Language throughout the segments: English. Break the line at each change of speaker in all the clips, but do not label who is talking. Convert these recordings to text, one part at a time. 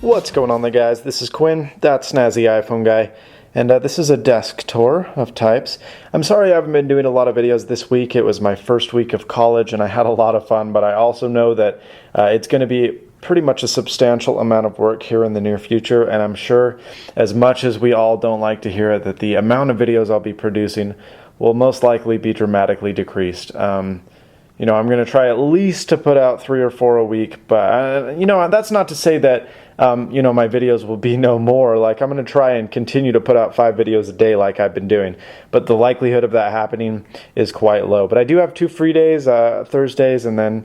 What's going on there, guys? This is Quinn, that's Snazzy iPhone Guy, and this is a desk tour of types. I'm sorry I haven't been doing a lot of videos this week. It was my first week of college and I had a lot of fun, but I also know that it's going to be pretty much a substantial amount of work here in the near future, and I'm sure, as much as we all don't like to hear it, that the amount of videos I'll be producing will most likely be dramatically decreased. You know, I'm going to try at least to put out 3 or 4 a week, but, you know, that's not to say that, you know, my videos will be no more. Like, I'm going to try and continue to put out 5 videos a day like I've been doing, but the likelihood of that happening is quite low. But I do have 2 free days, Thursdays, and then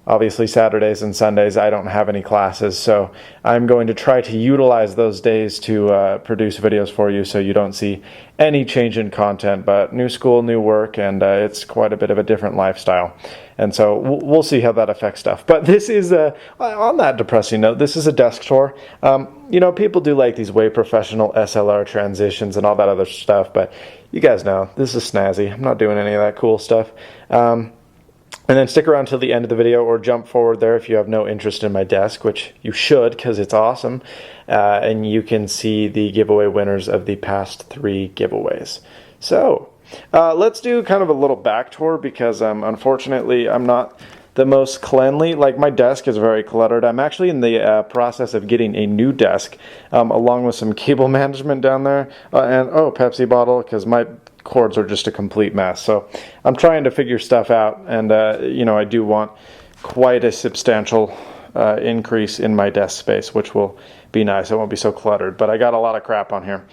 obviously Saturdays and Sundays I don't have any classes, so I'm going to try to utilize those days to produce videos for you so you don't see any change in content. But new school, new work, and it's quite a bit of a different lifestyle, and so we'll see how that affects stuff. But this is, on that depressing note, this is a desk tour. You know, people do like these way professional SLR transitions and all that other stuff, but you guys know, this is Snazzy. I'm not doing any of that cool stuff. And then stick around till the end of the video, or jump forward there if you have no interest in my desk, which you should because it's awesome. And you can see the giveaway winners of the past 3 giveaways. So let's do kind of a little back tour because unfortunately I'm not the most cleanly. Like, my desk is very cluttered. I'm actually in the process of getting a new desk along with some cable management down there. And Pepsi bottle, because my cords are just a complete mess. So I'm trying to figure stuff out, and you know, I do want quite a substantial increase in my desk space, which will be nice. It won't be so cluttered, but I got a lot of crap on here.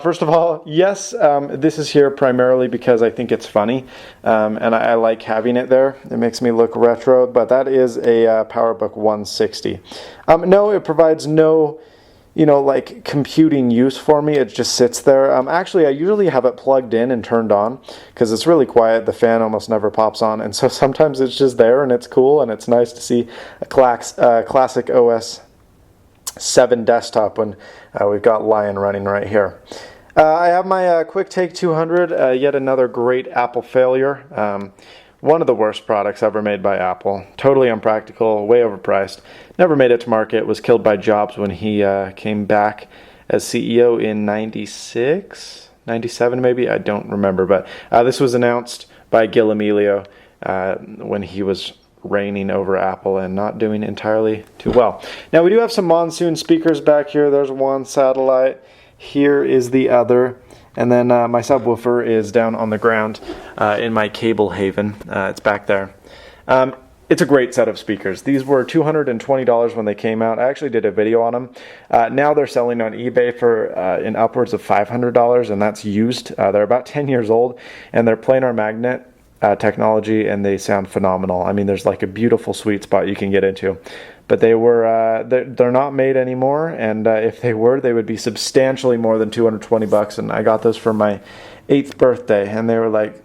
First of all, yes, this is here primarily because I think it's funny, and I like having it there. It makes me look retro, but that is a PowerBook 160. No, it provides no, you know, like, computing use for me. It just sits there. Actually, I usually have it plugged in and turned on because it's really quiet. The fan almost never pops on, and so sometimes it's just there and it's cool, and it's nice to see a classic OS 7 desktop when we've got Lion running right here. I have my QuickTake 200, yet another great Apple failure. One of the worst products ever made by Apple. Totally unpractical, way overpriced. Never made it to market. Was killed by Jobs when he came back as CEO in 96, 97 maybe? I don't remember. But this was announced by Gil Amelio when he was reigning over Apple and not doing entirely too well. Now, we do have some Monsoon speakers back here. There's one satellite. Here is the other. And then my subwoofer is down on the ground in my cable haven. It's back there. It's a great set of speakers. These were $220 when they came out. I actually did a video on them. Now they're selling on eBay for in upwards of $500, and that's used. They're about 10 years old, and they're planar magnet technology, and they sound phenomenal. I mean, there's like a beautiful sweet spot you can get into. But they were they're not made anymore, and if they were, they would be substantially more than $220. And I got those for my 8th birthday, and they were like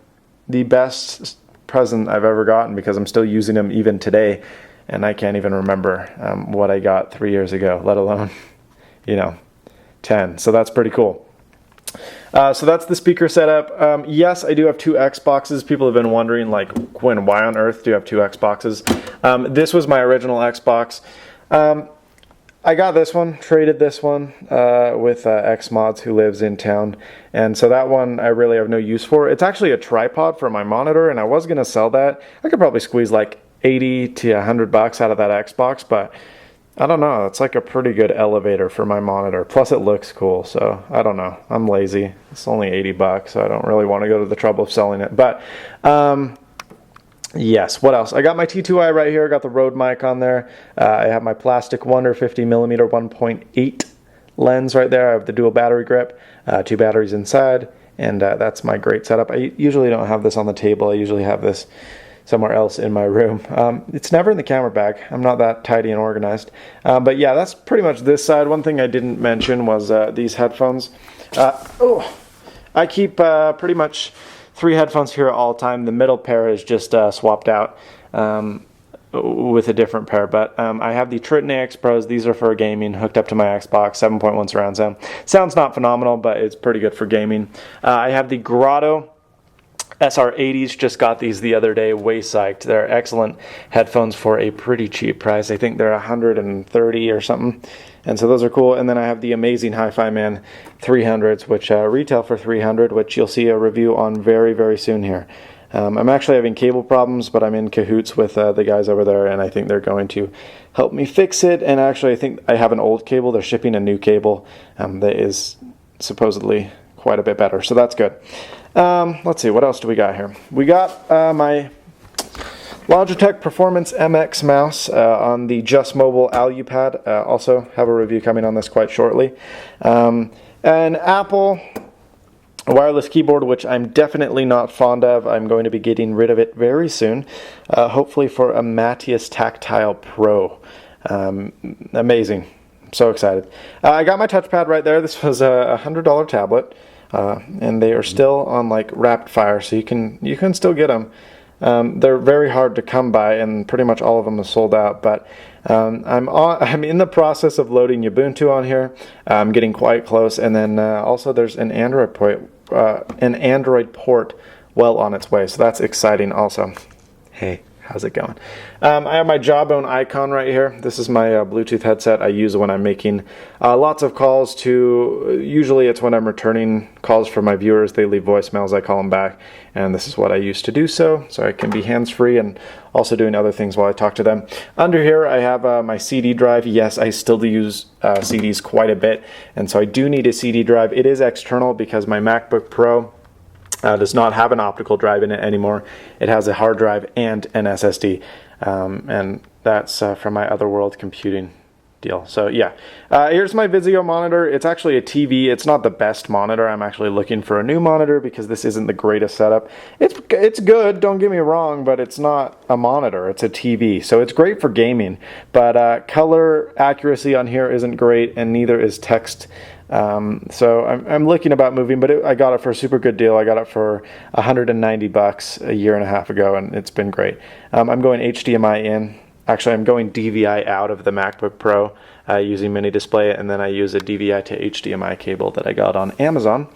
the best present I've ever gotten because I'm still using them even today, and I can't even remember what I got 3 years ago, let alone, you know, 10. So that's pretty cool. So that's the speaker setup. Yes, I do have 2 Xboxes. People have been wondering, like, Quinn, why on earth do you have 2 Xboxes? This was my original Xbox. I got this one, traded this one with Xmods, who lives in town, and so that one I really have no use for. It's actually a tripod for my monitor, and I was going to sell that. I could probably squeeze like 80 to $100 out of that Xbox, but I don't know. It's like a pretty good elevator for my monitor. Plus, it looks cool, so I don't know. I'm lazy. It's only $80, so I don't really want to go to the trouble of selling it. But yes, what else? I got my T2i right here. I got the Rode mic on there. I have my Plastic Wonder 50mm 1.8 lens right there. I have the dual battery grip, 2 batteries inside, and that's my great setup. I usually don't have this on the table. I usually have this somewhere else in my room. It's never in the camera bag. I'm not that tidy and organized. But yeah, that's pretty much this side. One thing I didn't mention was these headphones. I keep pretty much 3 headphones here at all time. The middle pair is just swapped out. with a different pair, but I have the Triton AX Pros. These are for gaming, hooked up to my Xbox, 7.1 surround sound. Sounds not phenomenal, but it's pretty good for gaming. I have the Grotto SR80s, just got these the other day, way psyched. They're excellent headphones for a pretty cheap price. I think they're 130 or something, and so those are cool. And then I have the amazing Hi-Fi Man 300s, which retail for 300, which you'll see a review on very, very soon here. I'm actually having cable problems, but I'm in cahoots with the guys over there, and I think they're going to help me fix it. And actually, I think I have an old cable. They're shipping a new cable that is supposedly quite a bit better, so that's good. Let's see, what else do we got here? We got my Logitech Performance MX mouse on the Just Mobile AluPad. Also have a review coming on this quite shortly. An Apple wireless keyboard, which I'm definitely not fond of. I'm going to be getting rid of it very soon, hopefully for a Matius Tactile Pro. Amazing. I'm so excited. I got my touchpad right there. This was a $100 tablet. And they are still on like rapid fire, so you can still get them. They're very hard to come by, and pretty much all of them are sold out. But I'm in the process of loading Ubuntu on here. I'm getting quite close, and then also there's an Android port well on its way, so that's exciting also. Hey, how's it going? I have my Jawbone icon right here. This is my Bluetooth headset I use when I'm making lots of calls to, usually it's when I'm returning calls from my viewers. They leave voicemails, I call them back, and this is what I use to do so I can be hands-free and also doing other things while I talk to them. Under here I have my CD drive. Yes, I still use CDs quite a bit, and so I do need a CD drive. It is external because my MacBook Pro does not have an optical drive in it anymore. It has a hard drive and an SSD, and that's from my Otherworld computing deal. So yeah, here's my Vizio monitor. It's actually a TV. It's not the best monitor. I'm actually looking for a new monitor because this isn't the greatest setup. It's good, don't get me wrong, but it's not a monitor. It's a TV, so it's great for gaming. But color accuracy on here isn't great, and neither is text. So I'm looking about moving, but I got it for a super good deal. I got it for $190 a year and a half ago, and it's been great. I'm going HDMI in. Actually, I'm going DVI out of the MacBook Pro using Mini Display, and then I use a DVI to HDMI cable that I got on Amazon.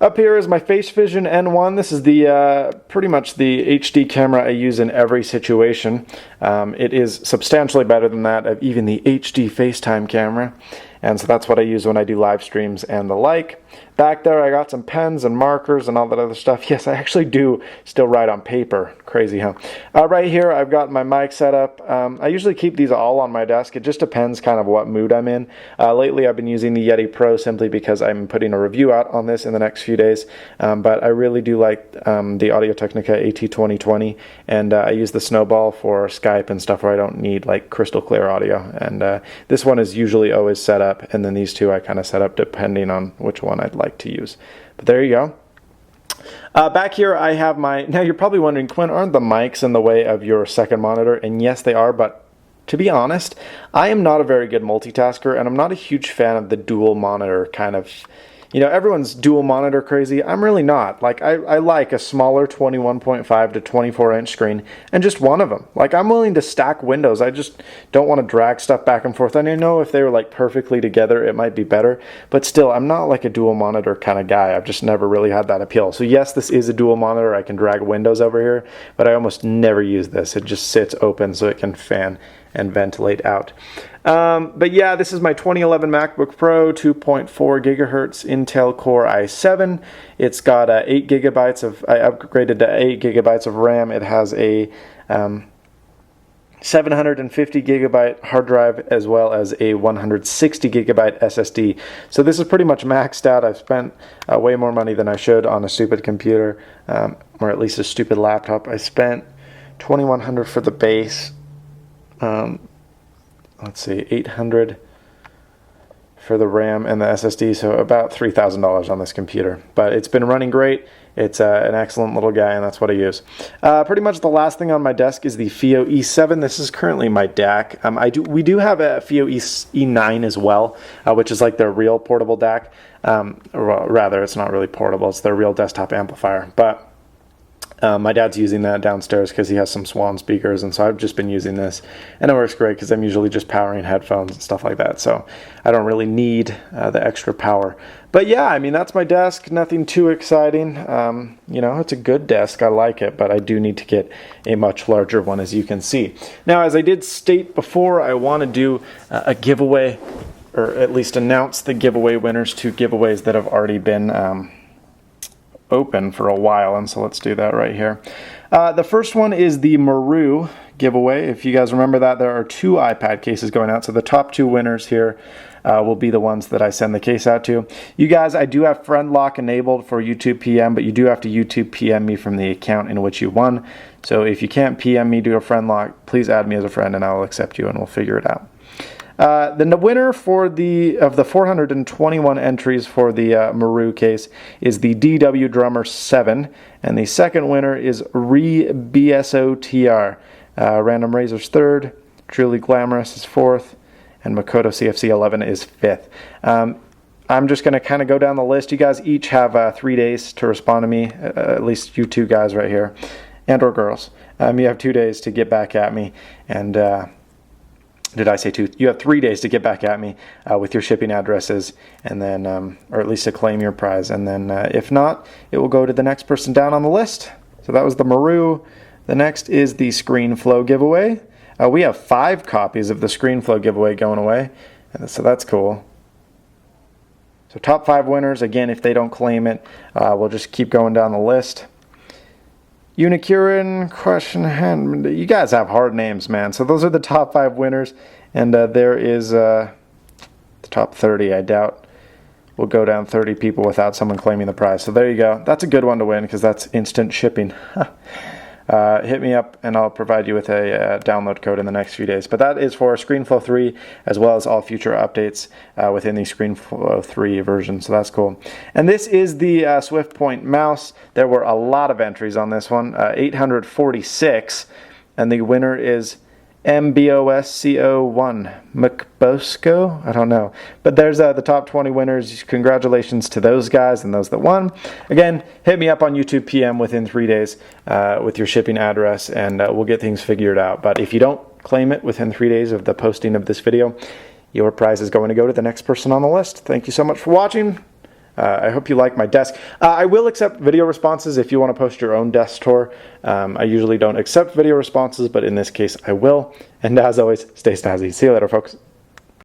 Up here is my Face Vision N1. This is the pretty much the HD camera I use in every situation. It is substantially better than that of even the HD FaceTime camera. And so that's what I use when I do live streams and the like. Back there I got some pens and markers and all that other stuff. Yes, I actually do still write on paper. Crazy, huh? Right here I've got my mic set up. I usually keep these all on my desk. It just depends kind of what mood I'm in. Lately I've been using the Yeti Pro simply because I'm putting a review out on this in the next few days. But I really do like the Audio-Technica AT2020, and I use the Snowball for Skype and stuff where I don't need like crystal clear audio. And this one is usually always set up, and then these two I kind of set up depending on which one I'd like to use. But there you go. Back here I have my, now you're probably wondering, Quinn, aren't the mics in the way of your second monitor? And yes, they are, but to be honest, I am not a very good multitasker, and I'm not a huge fan of the dual monitor kind of, you know, everyone's dual monitor crazy. I'm really not. Like, I like a smaller 21.5 to 24 inch screen and just one of them. Like, I'm willing to stack windows. I just don't want to drag stuff back and forth. And I know if they were like perfectly together, it might be better, but still, I'm not like a dual monitor kind of guy. I've just never really had that appeal. So yes, this is a dual monitor. I can drag windows over here, but I almost never use this. It just sits open so it can fan and ventilate out. But yeah, this is my 2011 MacBook Pro, 2.4 gigahertz Intel Core i7. It's got 8 gigabytes of, I upgraded to 8 gigabytes of RAM. It has a 750 gigabyte hard drive as well as a 160 gigabyte SSD. So this is pretty much maxed out. I've spent way more money than I should on a stupid computer, or at least a stupid laptop. I spent $2,100 for the base. Let's see, $800 for the RAM and the SSD, so about $3,000 on this computer. But it's been running great. It's an excellent little guy, and that's what I use. Pretty much the last thing on my desk is the FIO E7. This is currently my DAC. We do have a FIO E9 as well, which is like their real portable DAC. Or rather, it's not really portable. It's their real desktop amplifier. But My dad's using that downstairs because he has some Swan speakers, and so I've just been using this, and it works great because I'm usually just powering headphones and stuff like that, so I don't really need the extra power. But yeah, I mean, that's my desk. Nothing too exciting. You know, it's a good desk. I like it, but I do need to get a much larger one, as you can see. Now, as I did state before, I want to do a giveaway, or at least announce the giveaway winners to giveaways that have already been open for a while, and so let's do that right here. The first one is the Maru giveaway. If you guys remember that, there are 2 iPad cases going out, so the top 2 winners here will be the ones that I send the case out to. You guys, I do have friend lock enabled for YouTube PM, but you do have to YouTube PM me from the account in which you won. So if you can't PM me due to friend lock, please add me as a friend and I'll accept you and we'll figure it out. Then the winner for of the 421 entries for the Maru case is the DW Drummer 7, and the second winner is BSOTR. Random Razors 3rd, Truly Glamorous is 4th, and Makoto CFC 11 is 5th. I'm just going to kind of go down the list. You guys each have 3 days to respond to me, at least you 2 guys right here, and or girls. You have 2 days to get back at me, and did I say 2? You have 3 days to get back at me with your shipping addresses, and then, or at least to claim your prize. And then, if not, it will go to the next person down on the list. So that was the Maru. The next is the ScreenFlow giveaway. We have 5 copies of the ScreenFlow giveaway going away, and so that's cool. So top 5 winners. Again, if they don't claim it, we'll just keep going down the list. Unicurin, question hand. You guys have hard names, man. So those are the top 5 winners, and there is the top 30. I doubt we'll go down 30 people without someone claiming the prize. So there you go. That's a good one to win because that's instant shipping. Hit me up and I'll provide you with a download code in the next few days. But that is for ScreenFlow 3 as well as all future updates within the ScreenFlow 3 version. So that's cool. And this is the SwiftPoint mouse. There were a lot of entries on this one, 846. And the winner is MBOSCO1 McBosco. I don't know, but there's the top 20 winners. Congratulations to those guys and those that won. Again, hit me up on YouTube PM within 3 days with your shipping address, and we'll get things figured out. But if you don't claim it within 3 days of the posting of this video, your prize is going to go to the next person on the list. Thank you so much for watching. I hope you like my desk. I will accept video responses if you want to post your own desk tour. I usually don't accept video responses, but in this case I will. And as always, stay snazzy. See you later, folks.